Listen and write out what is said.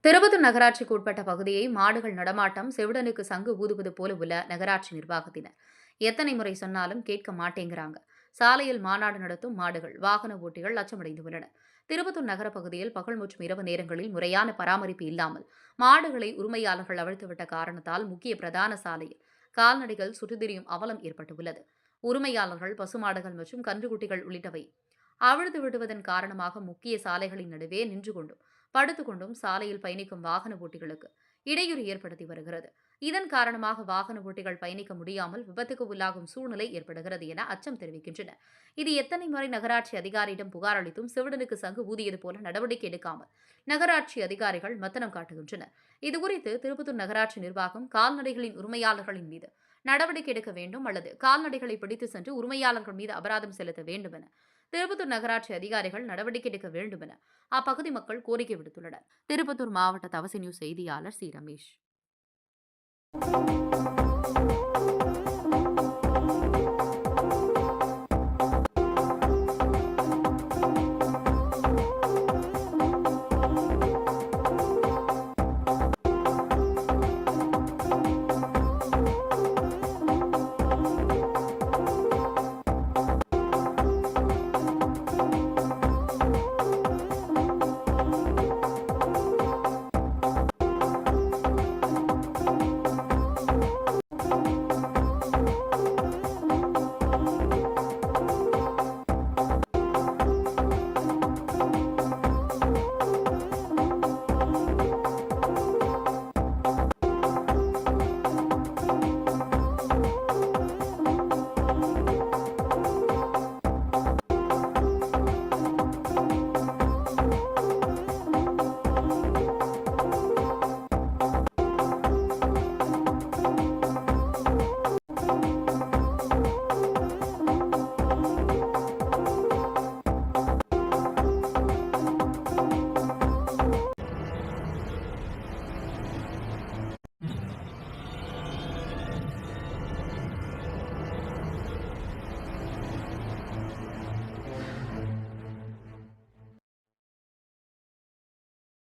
திருப்பத்தூர் நகராட்சிக்கு உட்பட்ட பகுதியை மாடுகள் நடமாட்டம் செவிடனுக்கு சங்கு ஊதுவது போல உள்ள நகராட்சி நிர்வாகத்தினர் எத்தனை முறை சொன்னாலும் கேட்க மாட்டேங்கிறாங்க. சாலையில் மாநாடு நடத்தும் மாடுகள் வாகன ஓட்டிகள் அச்சமடைந்துள்ளனர். திருப்பத்தூர் நகர பகுதியில் பகல் மற்றும் இரவு நேரங்களில் முறையான பராமரிப்பு இல்லாமல் மாடுகளை உரிமையாளர்கள் அவிழ்த்துவிட்ட காரணத்தால் முக்கிய பிரதான சாலையில் கால்நடைகள் சுற்றித்திரியும் அவலம் ஏற்பட்டுள்ளது. உரிமையாளர்கள் பசுமாடுகள் மற்றும் கன்றுக்குட்டிகள் உள்ளிட்டவை அவிழ்த்து விடுவதன் காரணமாக முக்கிய சாலைகளின் நடுவே நின்று கொண்டும் படுத்துக்கொண்டும் சாலையில் பயணிக்கும் வாகன ஓட்டிகளுக்கு இடையூறு ஏற்படுத்தி வருகிறது. இதன் காரணமாக வாகன ஓட்டிகள் பயணிக்க முடியாமல் விபத்துக்கு உள்ளாகும் சூழ்நிலை ஏற்படுகிறது என அச்சம் தெரிவிக்கின்றனர். இது எத்தனை முறை நகராட்சி அதிகாரியிடம் புகார் அளித்தும் செவிடனுக்கு சங்கு ஊதியது போல நடவடிக்கை எடுக்காமல் நகராட்சி அதிகாரிகள் மத்தனம் காட்டுகின்றனர். இதுகுறித்து திருப்பத்தூர் நகராட்சி நிர்வாகம் கால்நடைகளின் உரிமையாளர்களின் மீது நடவடிக்கை எடுக்க வேண்டும் அல்லது கால்நடைகளை பிடித்து சென்று உரிமையாளர்கள் மீது அபராதம் செலுத்த வேண்டும் என திருப்பத்தூர் நகராட்சி அதிகாரிகள் நடவடிக்கை எடுக்க வேண்டும் என அப்பகுதி மக்கள் கோரிக்கை விடுத்துள்ளனர். திருப்பத்தூர் மாவட்ட தவசி நியூஸ் செய்தியாளர் சி ரமேஷ்.